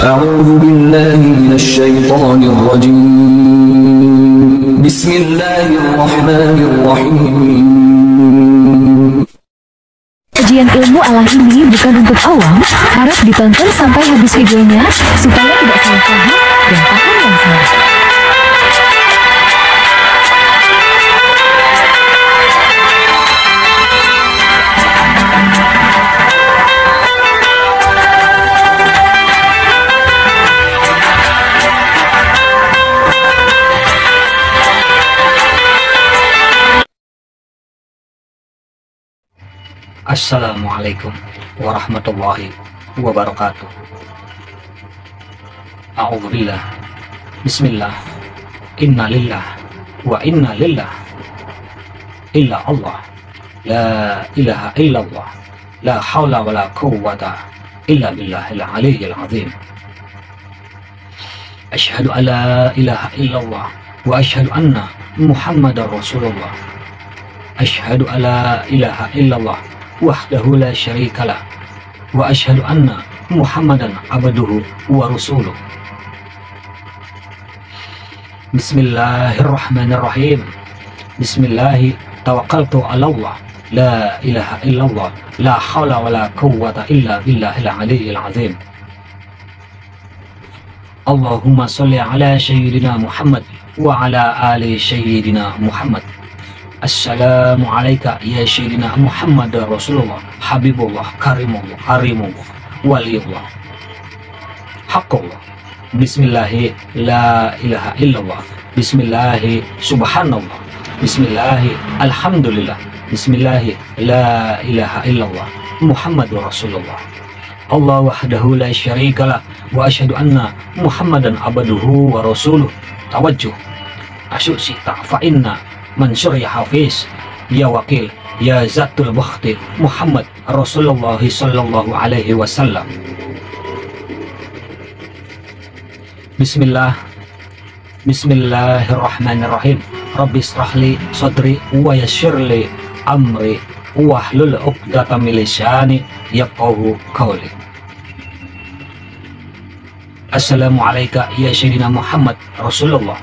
أعوذ بالله من الشيطان الرجيم بسم الله الرحمن الرحيم. Kajian ilmu alam ini bukan untuk awam, harap ditonton sampai habis videonya supaya tidak salah paham dan paham yang salah. Assalamualaikum warahmatullahi wabarakatuh. A'udzubillah. Bismillah. Inna lillah wa inna lillah. Illa Allah. La ilaha illallah. La hawla wa la quwwata illa billahil aliyyil azim. Asyhadu an la ilaha illallah wa asyhadu anna Muhammadar Rasulullah. Asyhadu an la ilaha illallah wahdahu la syarikalah wa asyhadu anna Muhammadan abduhu wa rasuluh. Bismillahirrahmanirrahim. Bismillahi tawakkaltu ala Allah. La ilaha illallah. La hawla wa la quwwata illa billahil aliyyil azim. Allahumma sholli ala sayyidina Muhammad wa ala ali sayyidina Muhammad. Assalamu alayka ya sayyidina Muhammad Rasulullah Habibullah Karimullah Harimullah Waliyullah Haqqullah. Bismillahi la ilaha illallah. Bismillahi subhanallah. Bismillahi alhamdulillah. Bismillahi la ilaha illallah Muhammadur Rasulullah. Allah wahdahu la syarikalah wa asyhadu anna Muhammadan abduhu wa rasuluh. Tawajjuh asyuk sita fa inna Mansur ya Hafiz, ya Wakil, ya Zatul Bakhti Muhammad Rasulullah sallallahu alaihi wasallam. Bismillah. Bismillahirrahmanirrahim. Rabbi israhli sadri wa yassirli amri wahlul 'uqdatam min lisani yafqahu qawli. Assalamu alayka ya sayyidina Muhammad Rasulullah.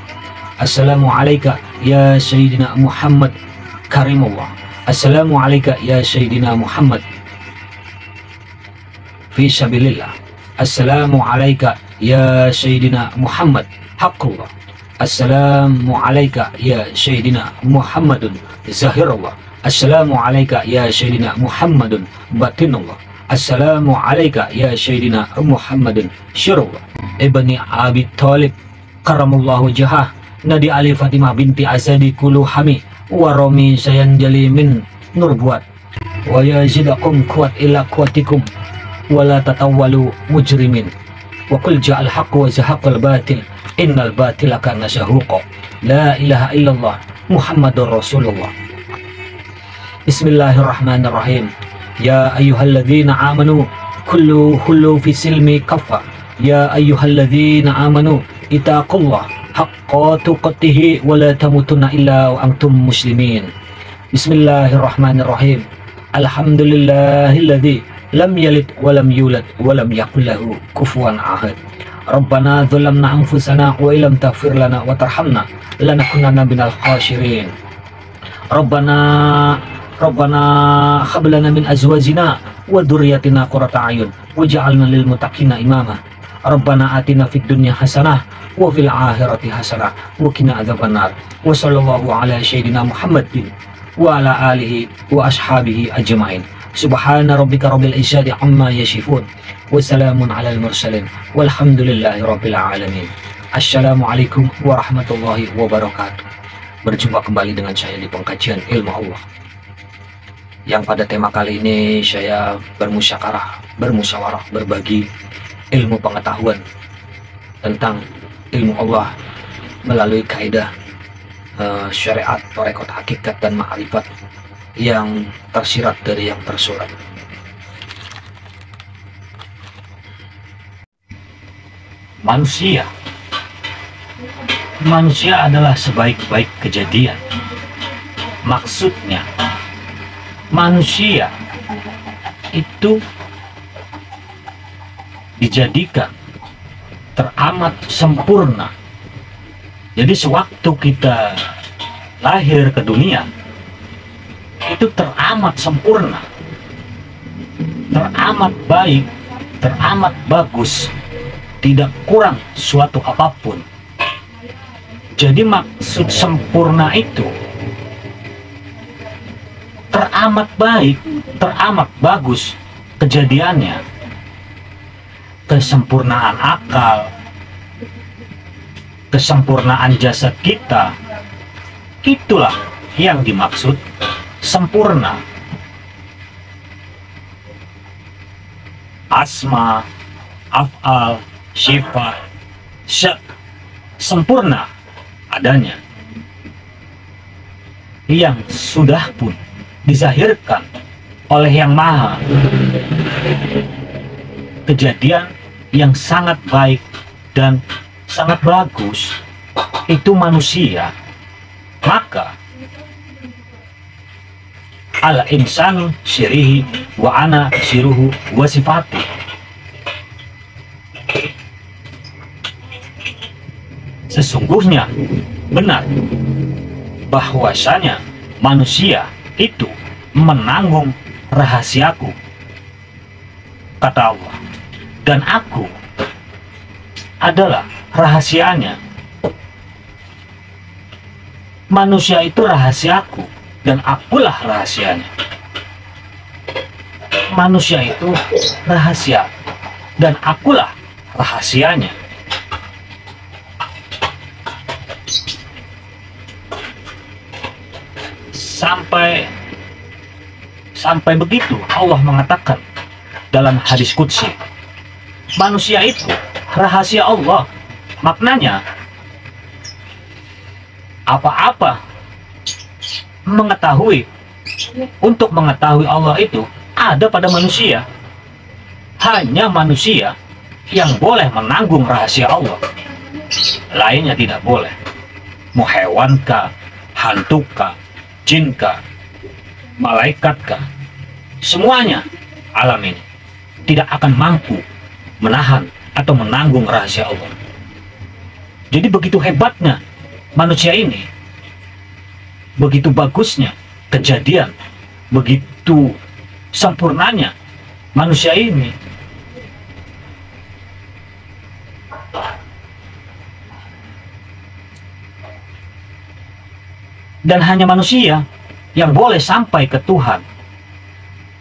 Assalamu alayka ya sayyidina Muhammad Karimullah. Assalamu alayka ya sayyidina Muhammad fi sabilillah. Assalamu alayka ya sayyidina Muhammad Haqqullah. Assalamu alayka ya sayyidina Muhammadun Zahirullah. Assalamu alayka ya sayyidina Muhammadun Batinullah. Assalamu alayka ya sayyidina Muhammadun Syirullah. Ibni Abi Thalib Karamullahu Jahah. Nadi Ali Fatimah binti Asadi Kuluhami wa Romi Sayanjali min Nurbuat wa yazidakum kuat ila kuatikum wa la tatawwalu mujrimin wa qul ja'al haqqu wa zahaqal batil innal batila kana zahuqa. La ilaha illallah Muhammadur Rasulullah. Bismillahirrahmanirrahim. Ya ayyuhalladzina amanu kullu fi silmi kaffa. Ya ayyuhalladzina amanu ittaqullah haqqa tuqatih wa la tamutunna illa wa antum muslimin. Bismillahirrahmanirrahim. Alhamdulillahilladzi lam yalid wa lam yulad wa lam yakul lahu kufuwan ahad. Rabbana dzalamna anfusana wa illam taghfir lana wa tarhamna lanakunanna minal khasirin. Rabbana hab lana min azwajina wa dzurriyyatina qurrata a'yun waj'alna lil muttaqina imama. Rabbana atina fid dunya hasanah wa fil akhirati hasanah wa qina adzabannar. Wa sallallahu ala sayyidina Muhammadin wa ala alihi wa ashabihi ajmain. Subhana rabbika rabbil izzati amma yasifun wa salamun alal mursalin walhamdulillahi rabbil alamin. Assalamualaikum warahmatullahi wabarakatuh. Berjumpa kembali dengan saya di pengkajian ilmu Allah, yang pada tema kali ini saya bermusyawarah berbagi ilmu pengetahuan tentang ilmu Allah melalui kaidah syariat, tarekat, hakikat, dan ma'rifat yang tersirat dari yang tersurat. Manusia adalah sebaik-baik kejadian. Maksudnya manusia itu dijadikan teramat sempurna. Jadi sewaktu kita lahir ke dunia, itu teramat sempurna, teramat baik, teramat bagus, tidak kurang suatu apapun. Jadi maksud sempurna itu teramat baik, teramat bagus kejadiannya. Kesempurnaan akal, kesempurnaan jasad kita, itulah yang dimaksud sempurna. Asma, af'al, sifat, sempurna adanya, yang sudah pun dizahirkan oleh Yang Maha. Kejadian yang sangat baik dan sangat bagus itu manusia. Maka al insanu syirihi wa ana syiruhu wa sifati. Sesungguhnya benar bahwasanya manusia itu menanggung rahasiaku, kata Allah, dan aku adalah rahasianya. Manusia itu rahasiaku dan akulah rahasianya. Manusia itu rahasia dan akulah rahasianya. Sampai begitu Allah mengatakan dalam hadis qudsi, manusia itu rahasia Allah. Maknanya apa-apa untuk mengetahui Allah itu ada pada manusia. Hanya manusia yang boleh menanggung rahasia Allah, lainnya tidak boleh. Mau hewan kah, hantu kah, jin kah, malaikat kah, semuanya alam ini tidak akan mampu menahan atau menanggung rahasia Allah. Jadi begitu hebatnya manusia ini, begitu bagusnya kejadian, begitu sempurnanya manusia ini. Dan hanya manusia yang boleh sampai ke Tuhan.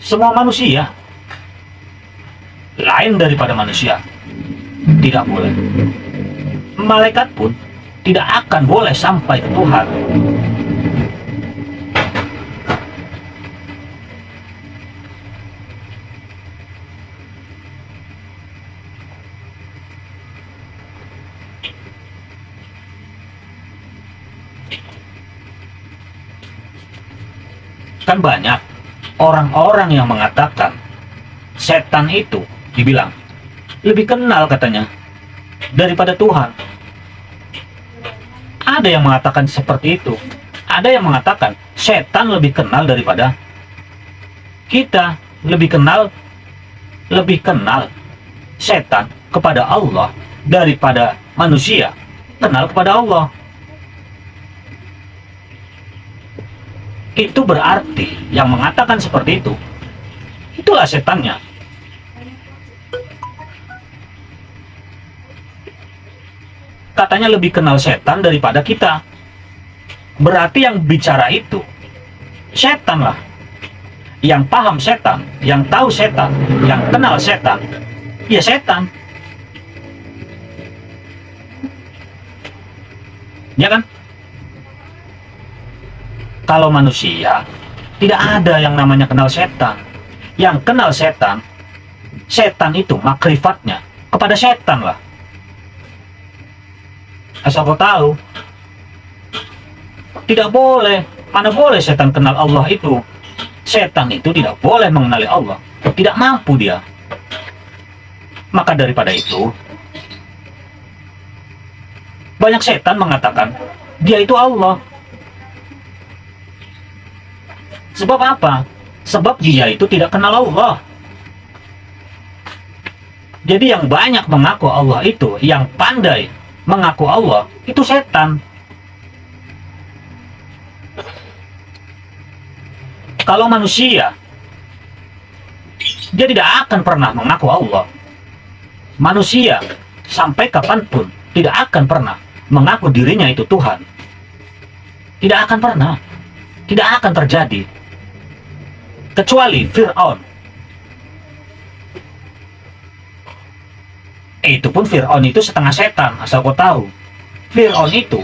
Semua manusia lain daripada manusia tidak boleh. Malaikat pun tidak akan boleh sampai ke Tuhan. Kan banyak orang-orang yang mengatakan setan itu dibilang lebih kenal katanya daripada Tuhan. Ada yang mengatakan seperti itu. Ada yang mengatakan setan lebih kenal daripada kita, lebih kenal setan kepada Allah daripada manusia kenal kepada Allah. Itu berarti yang mengatakan seperti itu, itulah setannya. Katanya lebih kenal setan daripada kita. Berarti yang bicara itu setan lah. Yang paham setan, yang tahu setan, yang kenal setan, ya setan. Ya kan? Kalau manusia, tidak ada yang namanya kenal setan. Yang kenal setan, setan itu makrifatnya kepada setan lah. Asal kau tahu, tidak boleh, mana boleh setan kenal Allah itu. Setan itu tidak boleh mengenali Allah, tidak mampu dia. Maka daripada itu, banyak setan mengatakan dia itu Allah. Sebab apa? Sebab dia itu tidak kenal Allah. Jadi yang banyak mengaku Allah itu, yang pandai mengaku Allah, itu setan. Kalau manusia, dia tidak akan pernah mengaku Allah. Manusia, sampai kapanpun, tidak akan pernah mengaku dirinya itu Tuhan. Tidak akan pernah. Tidak akan terjadi. Kecuali Fir'aun. Itu pun Fir'aun itu setengah setan, asal kau tahu. Fir'aun itu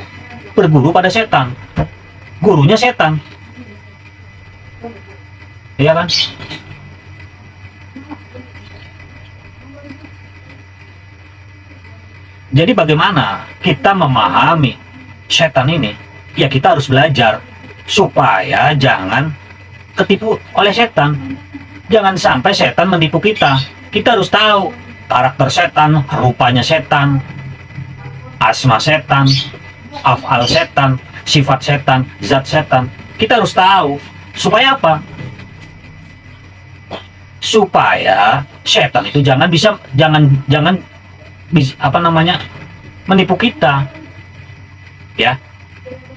berguru pada setan. Gurunya setan. Iya kan? Jadi bagaimana kita memahami setan ini? Ya kita harus belajar supaya jangan ketipu oleh setan. Jangan sampai setan menipu kita. Kita harus tahu karakter setan, rupanya setan, asma setan, af'al setan, sifat setan, zat setan. Kita harus tahu. Supaya apa? Supaya setan itu jangan bisa menipu kita. Ya.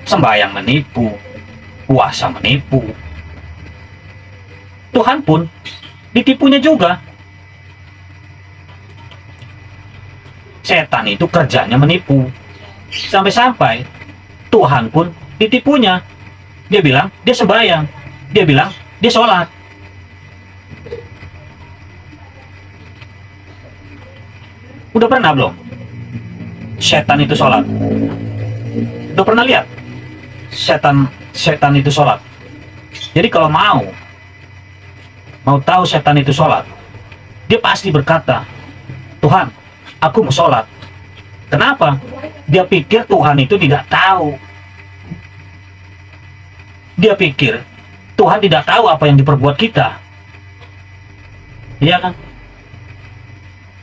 Sembahyang menipu, puasa menipu. Tuhan pun ditipunya juga. Setan itu kerjanya menipu. Sampai-sampai Tuhan pun ditipunya. Dia bilang dia sembahyang, dia bilang dia sholat. Udah pernah belum setan itu sholat? Udah pernah lihat setan itu sholat? Jadi kalau mau tahu setan itu sholat, dia pasti berkata, Tuhan, aku mau sholat. Kenapa? Dia pikir Tuhan itu tidak tahu. Dia pikir Tuhan tidak tahu apa yang diperbuat kita. Iya kan?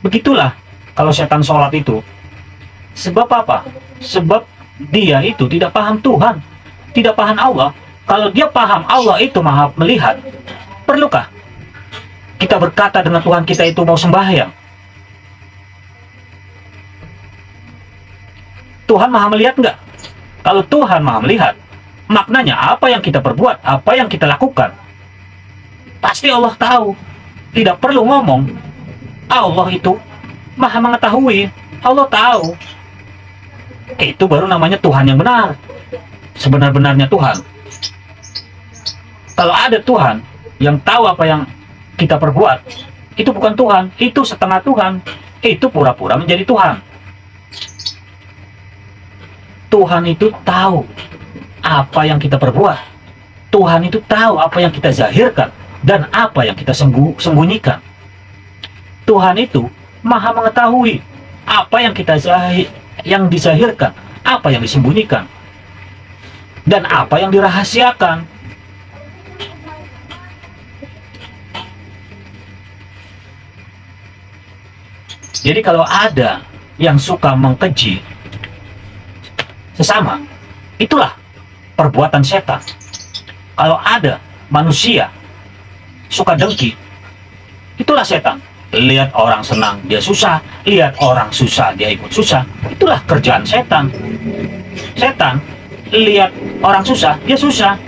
Begitulah kalau setan sholat itu. Sebab apa? Sebab dia itu tidak paham Tuhan, tidak paham Allah. Kalau dia paham Allah itu maha melihat, perlukah kita berkata dengan Tuhan kita itu mau sembahyang? Tuhan maha melihat enggak? Kalau Tuhan maha melihat, maknanya apa yang kita perbuat, apa yang kita lakukan, pasti Allah tahu. Tidak perlu ngomong. Allah itu maha mengetahui. Allah tahu. Itu baru namanya Tuhan yang benar. Sebenar-benarnya Tuhan. Kalau ada Tuhan yang tahu apa yang kita perbuat, itu bukan Tuhan, itu setengah Tuhan. Itu pura-pura menjadi Tuhan. Tuhan itu tahu apa yang kita perbuat. Tuhan itu tahu apa yang kita zahirkan dan apa yang kita sembunyikan. Tuhan itu maha mengetahui apa yang kita yang disahirkan, apa yang disembunyikan, dan apa yang dirahasiakan. Jadi kalau ada yang suka mengkeji sesama, itulah perbuatan setan. Kalau ada manusia suka dengki, itulah setan. Lihat orang senang, dia susah. Lihat orang susah, dia ikut susah. Itulah kerjaan setan. Setan, lihat orang susah, dia susah.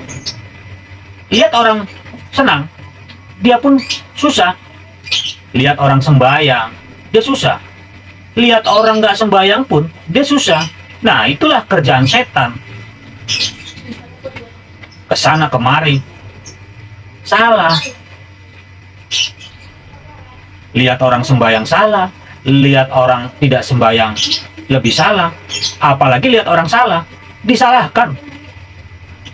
Lihat orang senang, dia pun susah. Lihat orang sembahyang, dia susah. Lihat orang nggak sembahyang pun, dia susah. Nah, itulah kerjaan setan. Kesana kemari. Salah. Lihat orang sembahyang salah, lihat orang tidak sembahyang lebih salah, apalagi lihat orang salah, disalahkan.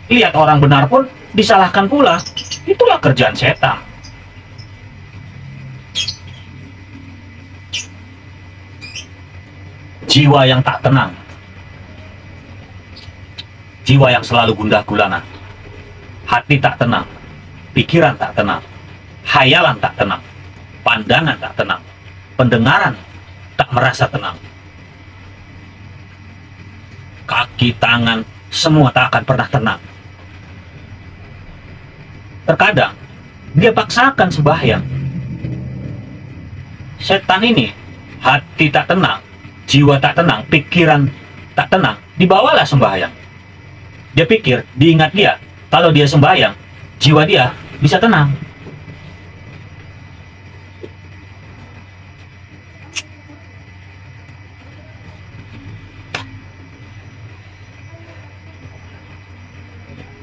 Lihat orang benar pun disalahkan pula. Itulah kerjaan setan. Jiwa yang tak tenang, jiwa yang selalu gundah gulana, hati tak tenang, pikiran tak tenang, hayalan tak tenang, pandangan tak tenang, pendengaran tak merasa tenang, kaki, tangan, semua tak akan pernah tenang. Terkadang dia paksakan sembahyang. Setan ini hati tak tenang, jiwa tak tenang, pikiran tak tenang, dibawalah sembahyang. Dia pikir, diingat dia, kalau dia sembahyang, jiwa dia bisa tenang.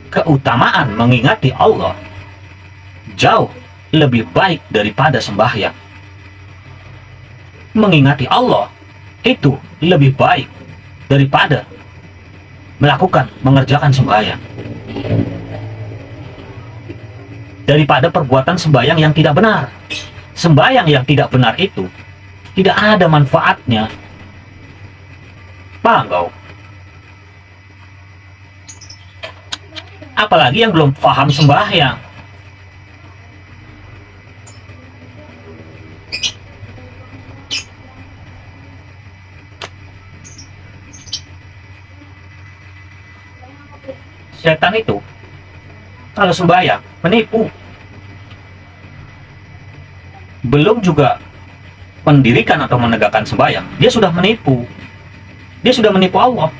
Keutamaan mengingati Allah jauh lebih baik daripada sembahyang. Mengingati Allah itu lebih baik daripada mengerjakan sembahyang. Daripada perbuatan sembahyang yang tidak benar. Sembahyang yang tidak benar itu tidak ada manfaatnya. Paham kau? Apalagi yang belum paham sembahyang. Setan itu kalau sembahyang menipu. Belum juga mendirikan atau menegakkan sembahyang, dia sudah menipu. Dia sudah menipu Allah.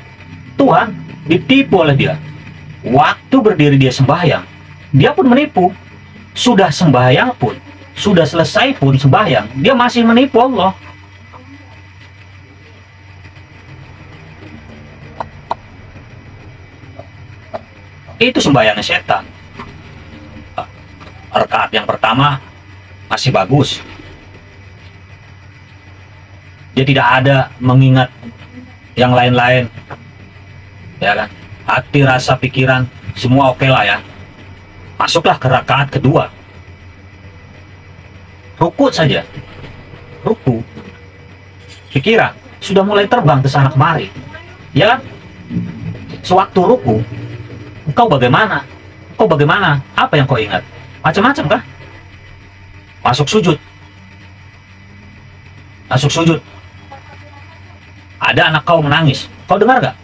Tuhan ditipu oleh dia. Waktu berdiri dia sembahyang, dia pun menipu. Sudah sembahyang pun, sudah selesai pun sembahyang, dia masih menipu Allah. Itu sembahyangnya setan. Rakaat yang pertama masih bagus. Dia tidak ada mengingat yang lain-lain, ya kan? Hati, rasa, pikiran, semua oke lah ya. Masuklah ke rakaat kedua. Ruku saja. Ruku. Pikiran sudah mulai terbang ke sana kemari. Ya kan? Sewaktu ruku, engkau bagaimana? Engkau bagaimana? Apa yang kau ingat? Macam-macam kah? Masuk sujud. Masuk sujud. Ada anak kau menangis. Kau dengar gak?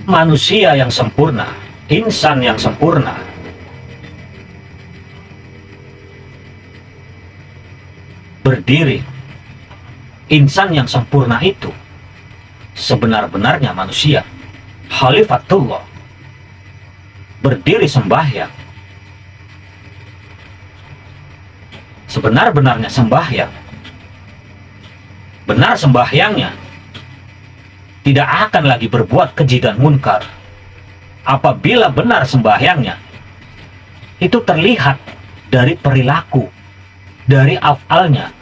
Manusia yang sempurna, insan yang sempurna, berdiri. Insan yang sempurna itu sebenar-benarnya manusia, Khalifatullah, berdiri sembahyang. Sebenar-benarnya sembahyang, benar sembahyangnya, tidak akan lagi berbuat keji dan munkar. Apabila benar sembahyangnya, itu terlihat dari perilaku, dari afalnya.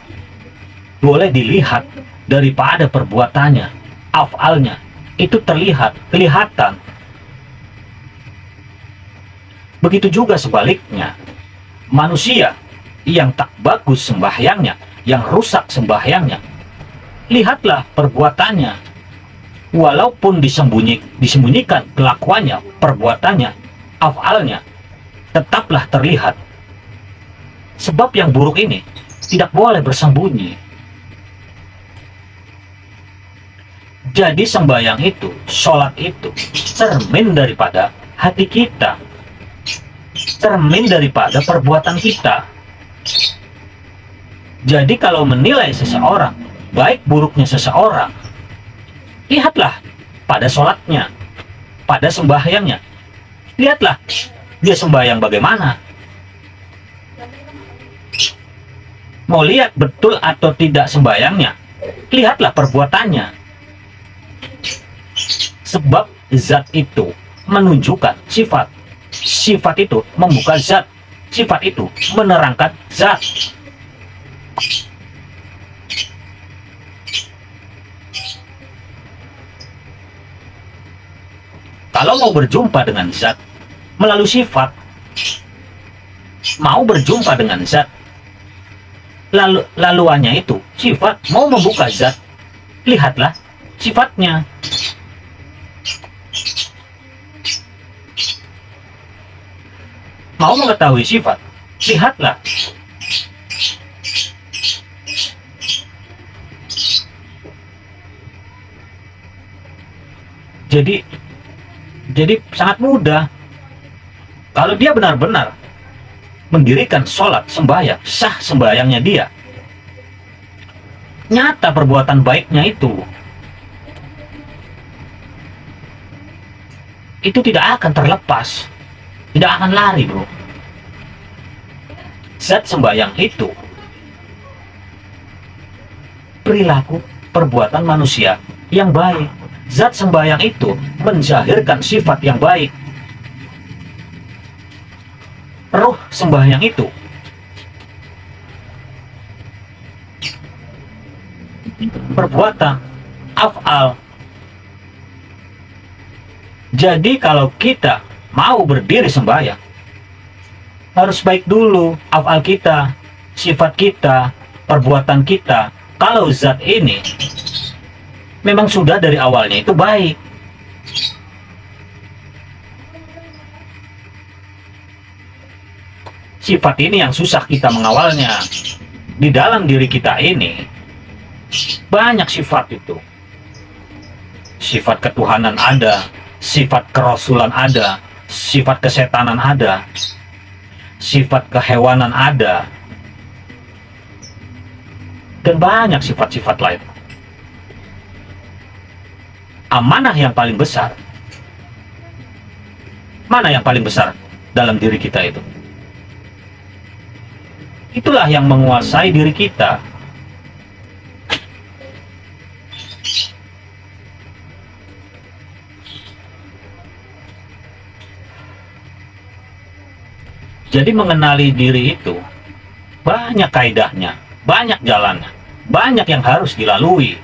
Boleh dilihat daripada perbuatannya, afalnya. Itu kelihatan. Begitu juga sebaliknya. Manusia yang tak bagus sembahyangnya, yang rusak sembahyangnya, lihatlah perbuatannya. Walaupun disembunyikan kelakuannya, perbuatannya, afalnya, tetaplah terlihat. Sebab yang buruk ini tidak boleh bersembunyi. Jadi sembahyang itu, sholat itu, cermin daripada hati kita, cermin daripada perbuatan kita. Jadi kalau menilai seseorang, baik buruknya seseorang, lihatlah pada sholatnya, pada sembahyangnya. Lihatlah dia sembahyang bagaimana. Mau lihat betul atau tidak sembahyangnya, lihatlah perbuatannya. Sebab zat itu menunjukkan sifat. Sifat itu membuka zat. Sifat itu menerangkan zat. Kalau mau berjumpa dengan zat melalui sifat, mau berjumpa dengan zat, laluannya itu sifat, mau membuka zat, lihatlah sifatnya. Mau mengetahui sifat, lihatlah. Jadi sangat mudah. Kalau dia benar-benar mendirikan sholat, sembahyang, sah sembahyangnya dia, nyata perbuatan baiknya itu tidak akan terlepas, tidak akan lari, bro. Zat sembahyang itu perilaku perbuatan manusia yang baik. Zat sembahyang itu menzahirkan sifat yang baik. Ruh sembahyang itu perbuatan, af'al. Jadi kalau kita mau berdiri sembahyang, harus baik dulu af'al kita, sifat kita, perbuatan kita. Kalau zat ini memang sudah dari awalnya itu baik. Sifat ini yang susah kita mengawalnya. Di dalam diri kita ini banyak sifat itu. Sifat ketuhanan ada, sifat kerasulan ada, sifat kesetanan ada, sifat kehewanan ada, dan banyak sifat-sifat lain. Amanah yang paling besar, mana yang paling besar dalam diri kita itu? Itulah yang menguasai diri kita. Jadi mengenali diri itu banyak kaidahnya, banyak jalannya, banyak yang harus dilalui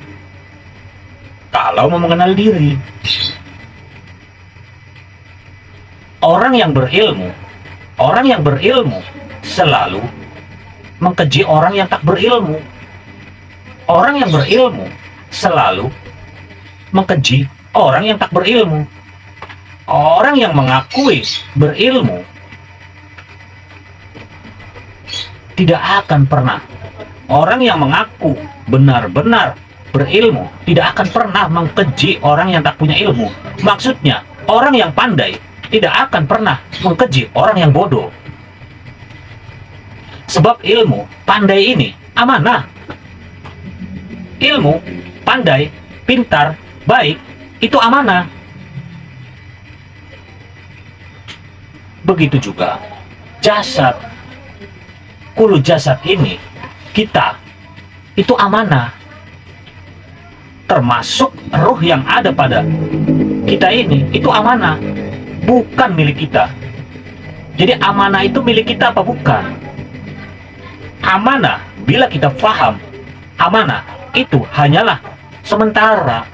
kalau mau mengenal diri. Orang yang berilmu selalu mengkeji orang yang tak berilmu. Orang yang berilmu selalu mengkeji orang yang tak berilmu. Orang yang mengakui berilmu tidak akan pernah, orang yang mengaku benar-benar berilmu tidak akan pernah mengkeji orang yang tak punya ilmu. Maksudnya, orang yang pandai tidak akan pernah mengkeji orang yang bodoh. Sebab ilmu, pandai ini amanah. Ilmu, pandai, pintar, baik, itu amanah. Begitu juga jasad. Kulu jasad ini, kita, itu amanah. Termasuk ruh yang ada pada kita ini, itu amanah. Bukan milik kita. Jadi amanah itu milik kita apa bukan? Amanah, bila kita faham, amanah itu hanyalah sementara.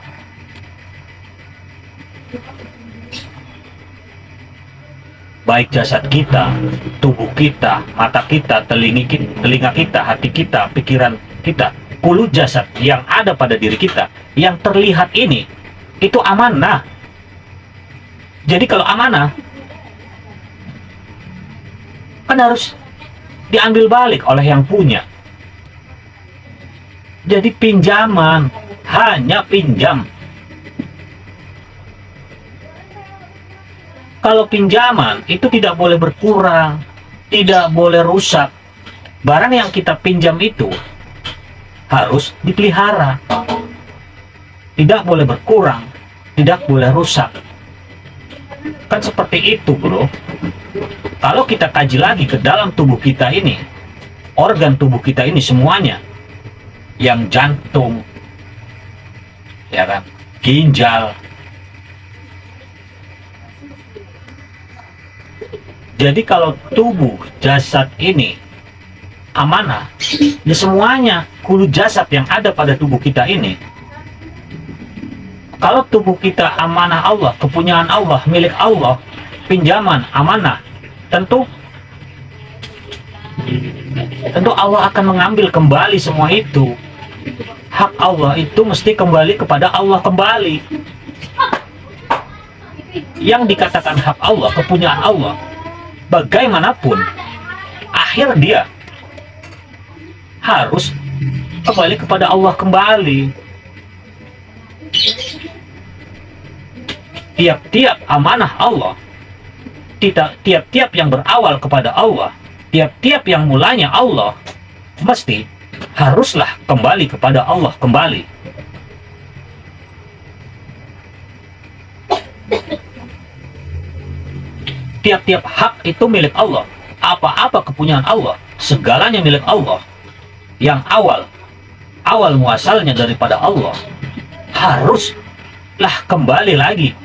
Baik jasad kita, tubuh kita, mata kita, telinga kita, hati kita, pikiran kita, kulu jasad yang ada pada diri kita, yang terlihat ini, itu amanah. Jadi kalau amanah, kan harus diambil balik oleh yang punya. Jadi pinjaman, hanya pinjam. Kalau pinjaman itu tidak boleh berkurang, tidak boleh rusak. Barang yang kita pinjam itu harus dipelihara. Tidak boleh berkurang, tidak boleh rusak. Kan seperti itu, bro. Kalau kita kaji lagi ke dalam tubuh kita ini, organ tubuh kita ini semuanya, yang jantung, ya kan, ginjal. Jadi kalau tubuh jasad ini amanah, ya semuanya, kulu jasad yang ada pada tubuh kita ini. Kalau tubuh kita amanah Allah, kepunyaan Allah, milik Allah, pinjaman, amanah, tentu Allah akan mengambil kembali semua itu. Hak Allah itu mesti kembali kepada Allah kembali. Yang dikatakan hak Allah, kepunyaan Allah, bagaimanapun akhir dia harus kembali kepada Allah kembali. Tiap-tiap amanah Allah tiap-tiap yang berawal kepada Allah, tiap-tiap yang mulanya Allah, mesti haruslah kembali kepada Allah kembali. Tiap-tiap hak itu milik Allah. Apa-apa kepunyaan Allah, segalanya milik Allah. Yang awal muasalnya daripada Allah, haruslah kembali lagi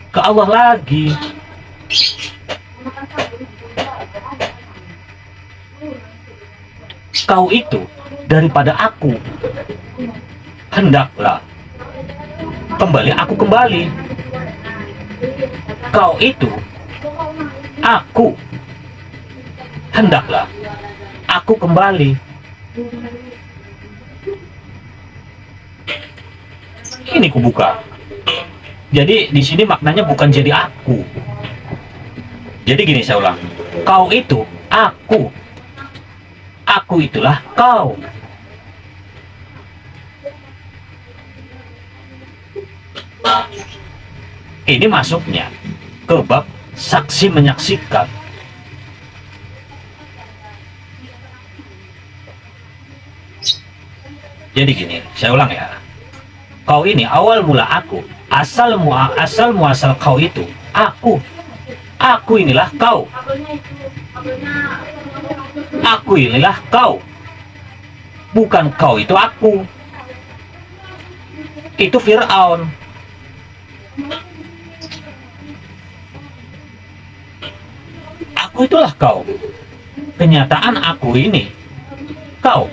ke Allah lagi. Kau itu daripada aku, hendaklah kembali aku kembali. Kau itu aku, hendaklah aku kembali. Ini kubuka. Jadi di sini maknanya bukan jadi aku. Jadi gini saya ulang. Kau itu aku. Aku itulah kau. Ini masuknya ke bab saksi menyaksikan. Jadi gini, saya ulang ya. Kau ini awal mula aku, asal muasal kau itu aku. Aku inilah kau. Aku inilah kau. Bukan kau itu aku. Itu Fir'aun. Aku itulah kau. Kenyataan aku ini kau.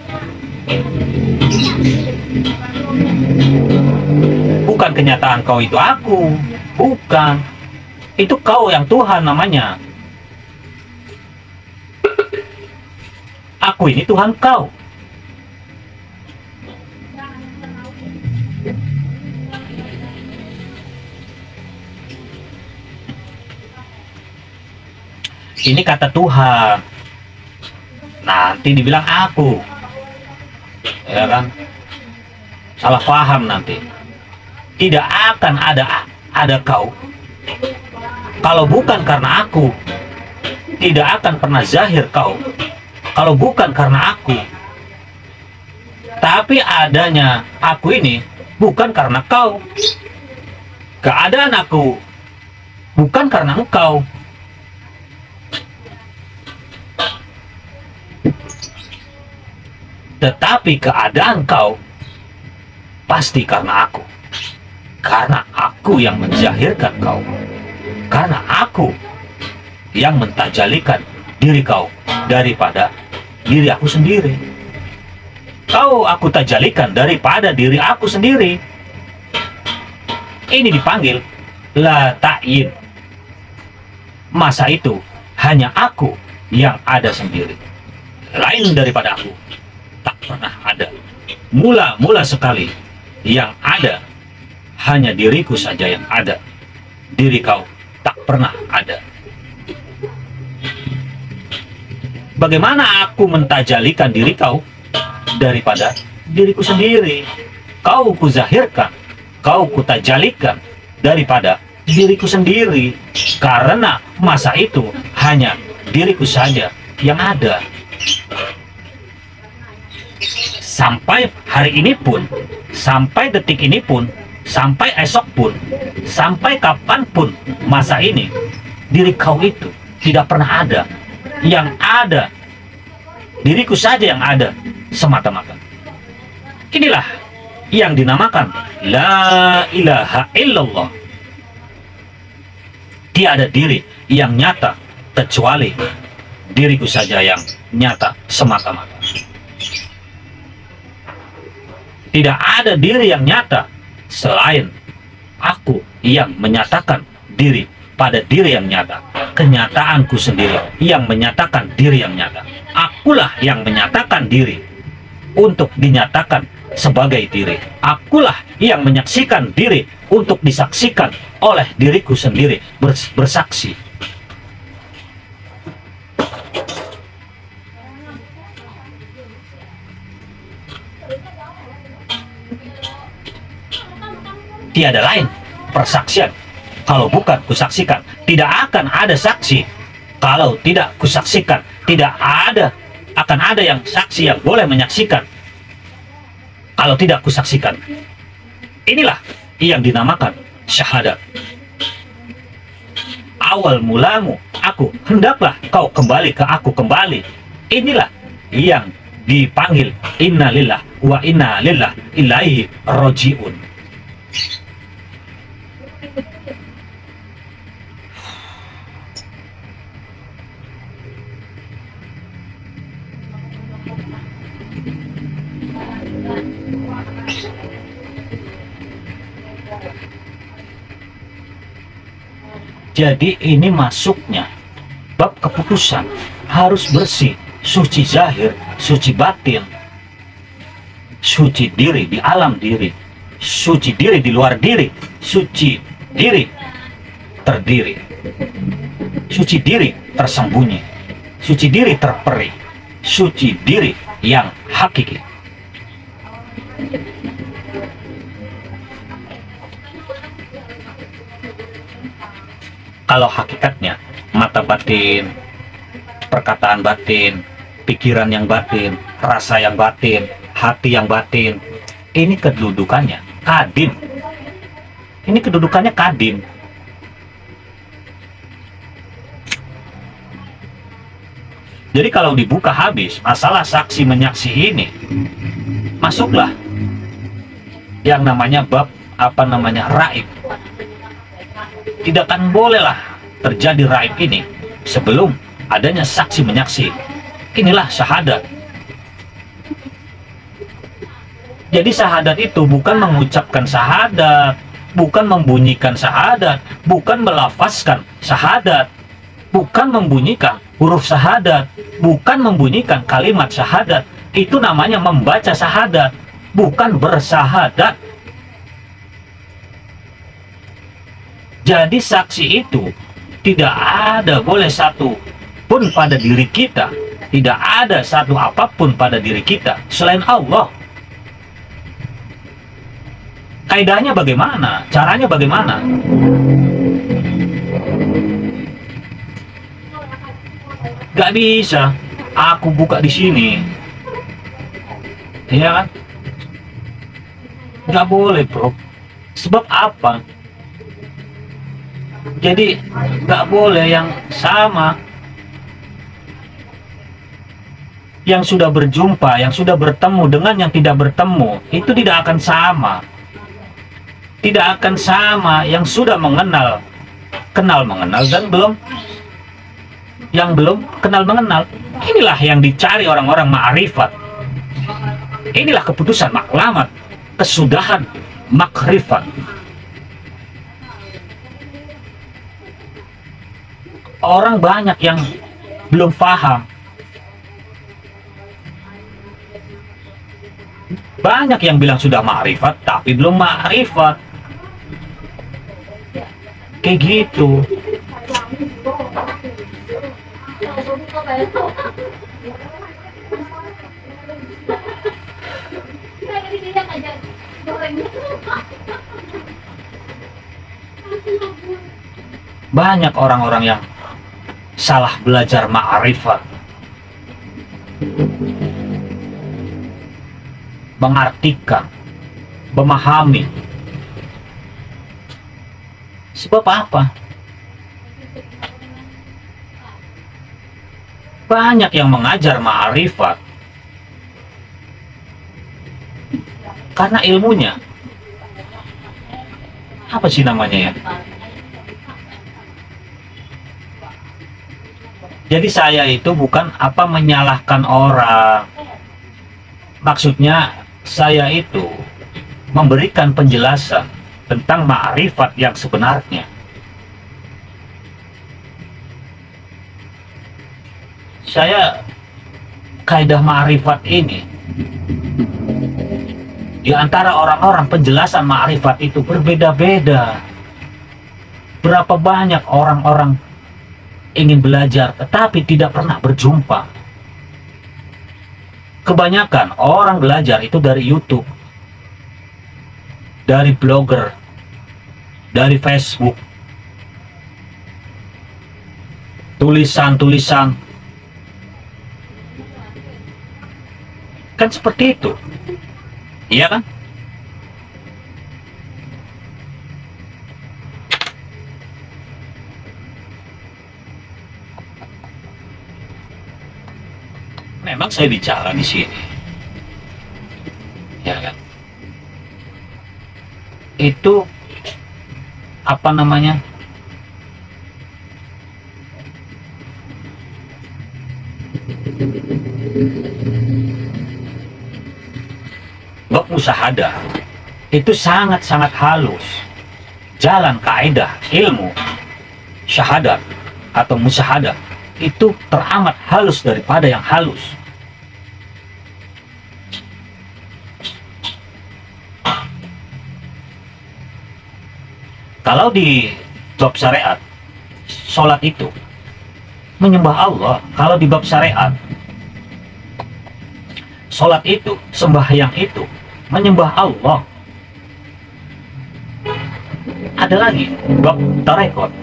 Bukan kenyataan kau itu aku. Bukan. Itu kau yang Tuhan namanya. Aku ini Tuhan kau. Ini kata Tuhan. Nanti dibilang aku. Ya kan? Salah paham nanti. Tidak akan ada kau kalau bukan karena aku. Tidak akan pernah zahir kau kalau bukan karena aku. Tapi adanya aku ini bukan karena kau. Keadaan aku bukan karena engkau. Tetapi keadaan kau pasti karena aku. Karena aku yang menjahirkan kau. Karena aku yang mentajalikan diri kau daripada diri aku sendiri. Kau aku tajalikan daripada diri aku sendiri. Ini dipanggil la ta'yin. Masa itu hanya aku yang ada sendiri. Lain daripada aku tak pernah ada. Mula sekali yang ada hanya diriku saja yang ada. Diri kau tak pernah ada. Bagaimana aku mentajalikan diri kau daripada diriku sendiri? Kau kuzahirkan, kau kutajalikan daripada diriku sendiri. Karena masa itu hanya diriku saja yang ada. Sampai hari ini pun, sampai detik ini pun, sampai esok pun, sampai kapanpun masa ini, diri kau itu tidak pernah ada. Yang ada diriku saja yang ada semata-mata. Inilah yang dinamakan la ilaha illallah. Tiada diri yang nyata kecuali diriku saja yang nyata semata-mata. Tidak ada diri yang nyata selain aku yang menyatakan diri pada diri yang nyata. Kenyataanku sendiri yang menyatakan diri yang nyata. Akulah yang menyatakan diri untuk dinyatakan sebagai diri. Akulah yang menyaksikan diri untuk disaksikan oleh diriku sendiri bersaksi. Tiada lain persaksian Kalau bukan kusaksikan, tidak akan ada saksi. Kalau tidak kusaksikan, tidak akan ada yang saksi yang boleh menyaksikan. Kalau tidak kusaksikan. Inilah yang dinamakan syahadat. Awal mulamu aku, hendaklah kau kembali ke aku kembali. Inilah yang dipanggil innalillah wa inna ilaihi rajiun. Jadi ini masuknya bab keputusan, harus bersih, suci zahir, suci batin, suci diri di alam diri, suci diri di luar diri, suci diri terdiri, suci diri tersembunyi, suci diri terperi, suci diri yang hakiki. Kalau hakikatnya mata batin, perkataan batin, pikiran yang batin, rasa yang batin, hati yang batin, ini kedudukannya kadim. Ini kedudukannya kadim. Jadi kalau dibuka habis masalah saksi menyaksi ini, masuklah yang namanya bab raib. Tidak akan bolehlah terjadi raib ini sebelum adanya saksi menyaksi. Inilah syahadat. Jadi syahadat itu bukan mengucapkan syahadat, bukan membunyikan syahadat, bukan melafazkan syahadat, bukan membunyikan huruf syahadat, bukan membunyikan kalimat syahadat. Itu namanya membaca syahadat, bukan bersyahadat. Jadi saksi itu tidak ada boleh satu pun pada diri kita, tidak ada satu apapun pada diri kita selain Allah. Kaidahnya bagaimana? Caranya bagaimana? Gak bisa aku buka di sini, iya kan? Gak boleh, bro. Sebab apa? Jadi gak boleh yang sama. Yang sudah berjumpa, yang sudah bertemu dengan yang tidak bertemu, itu tidak akan sama. Tidak akan sama yang sudah mengenal, kenal mengenal, dan yang belum kenal mengenal. Inilah yang dicari orang-orang ma'rifat. Inilah keputusan maklamat, kesudahan makrifat. Orang banyak yang belum paham. Banyak yang bilang sudah ma'rifat tapi belum ma'rifat. Kayak gitu. Banyak orang-orang yang salah belajar ma'rifat, mengartikan, memahami. Sebab apa? Banyak yang mengajar ma'rifat karena ilmunya, apa sih namanya ya? Jadi saya itu bukan menyalahkan orang. Maksudnya saya itu memberikan penjelasan tentang ma'rifat yang sebenarnya. Saya kaidah ma'rifat ini, di antara orang-orang penjelasan ma'rifat itu berbeda-beda. Berapa banyak orang-orang ingin belajar tetapi tidak pernah berjumpa. Kebanyakan orang belajar itu dari YouTube, dari blogger, dari Facebook, tulisan-tulisan. Kan seperti itu. Iya kan? Memang saya bicara di sini. Ya kan? Itu apa namanya? Bab musyahadah itu sangat-sangat halus. Jalan kaidah ilmu syahadat atau musyahadah itu teramat halus daripada yang halus. Kalau di bab syariat, sholat itu menyembah Allah. Kalau di bab syariat, sholat itu, sembahyang itu menyembah Allah. Ada lagi bab tarekat,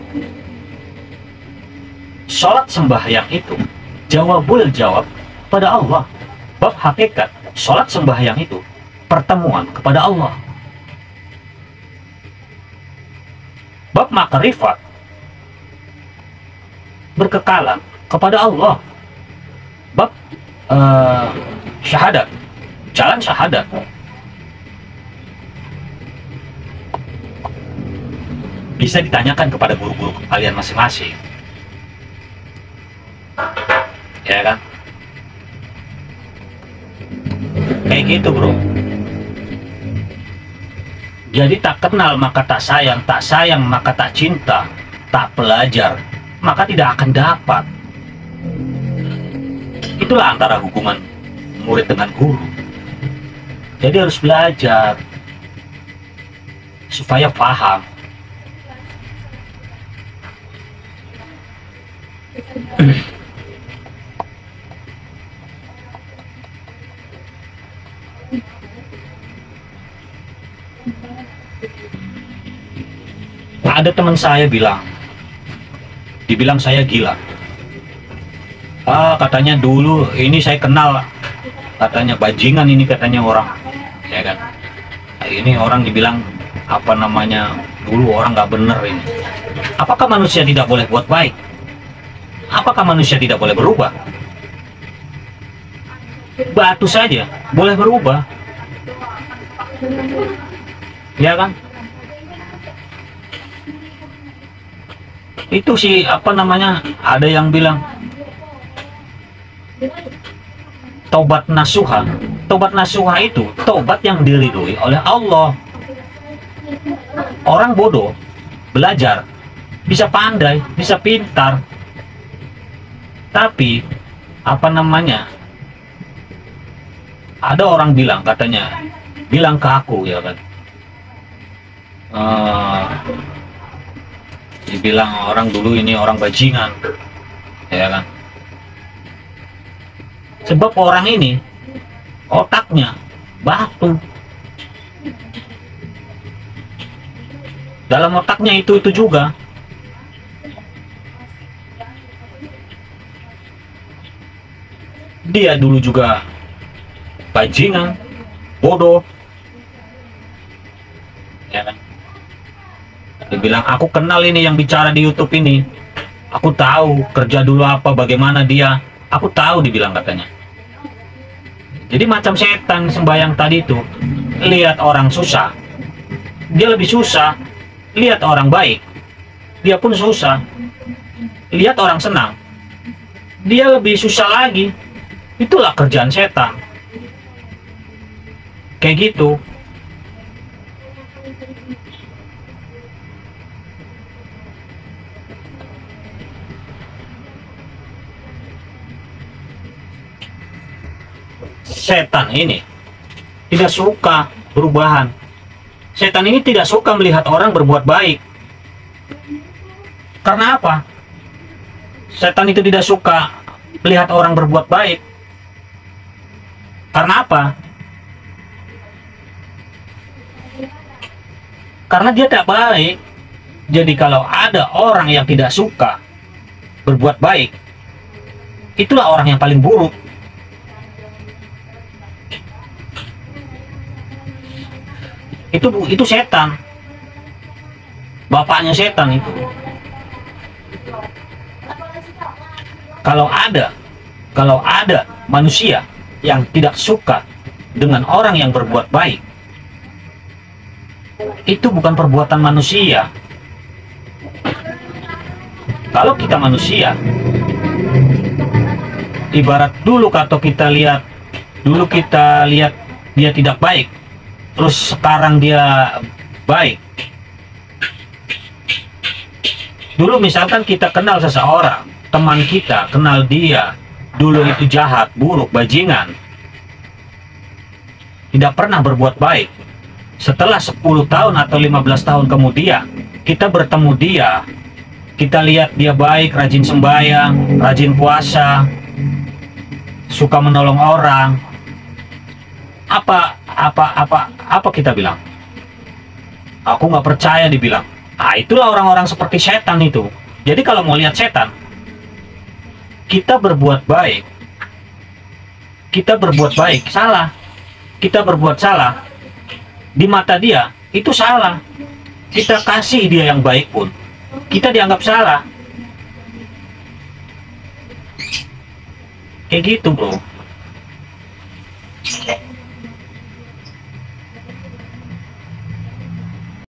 sholat sembahyang itu jawabul jawab pada Allah. Bab hakikat, sholat sembahyang itu pertemuan kepada Allah. Bab makrifat, berkekalan kepada Allah. Bab syahadat, jalan syahadat. Bisa ditanyakan kepada guru-guru kalian masing-masing. Ya kan? Kayak gitu, bro. Jadi tak kenal maka tak sayang maka tak cinta, tak belajar maka tidak akan dapat. Itulah antara hubungan murid dengan guru. Jadi harus belajar supaya paham. Ada teman saya dibilang saya gila. Katanya dulu ini saya kenal, katanya bajingan ini, katanya orang, ya kan. Ini orang dibilang apa namanya, dulu orang nggak bener ini. Apakah manusia tidak boleh buat baik? Apakah manusia tidak boleh berubah? Batu saja boleh berubah, ya kan? Itu sih apa namanya, ada yang bilang tobat nasuha. Tobat nasuha itu tobat yang diridhoi oleh Allah. Orang bodoh belajar bisa pandai, bisa pintar, tapi apa namanya, ada orang bilang, katanya bilang ke aku, ya kan, dibilang orang dulu ini orang bajingan, ya kan. Sebab orang ini otaknya batu. Dalam otaknya itu juga. Dia dulu juga bajingan, bodoh, ya kan. Dibilang, aku kenal ini yang bicara di YouTube ini, aku tahu kerja dulu apa, bagaimana dia, aku tahu, dibilang katanya. Jadi macam setan sembahyang tadi itu, lihat orang susah, dia lebih susah. Lihat orang baik, dia pun susah. Lihat orang senang, dia lebih susah lagi. Itulah kerjaan setan. Kayak gitu. Setan ini tidak suka perubahan. Setan ini tidak suka melihat orang berbuat baik. Karena apa? Setan itu tidak suka melihat orang berbuat baik. Karena apa? Karena dia tidak baik. Jadi kalau ada orang yang tidak suka berbuat baik, itulah orang yang paling buruk. Itu setan, bapaknya setan itu. Kalau ada manusia yang tidak suka dengan orang yang berbuat baik, itu bukan perbuatan manusia. Kalau kita manusia, ibarat dulu kita lihat dia tidak baik, terus sekarang dia baik. Dulu misalkan kita kenal seseorang, teman kita kenal dia, dulu itu jahat, buruk, bajingan, tidak pernah berbuat baik. Setelah 10 tahun atau 15 tahun kemudian, kita bertemu dia, kita lihat dia baik, rajin sembahyang, rajin puasa, suka menolong orang. Apa kita bilang? Aku nggak percaya, dibilang. Ah, itulah orang-orang seperti setan itu. Jadi kalau mau lihat setan, kita berbuat baik, salah. Kita berbuat salah di mata dia, itu salah. Kita kasih dia yang baik pun, kita dianggap salah. Kayak gitu, bro.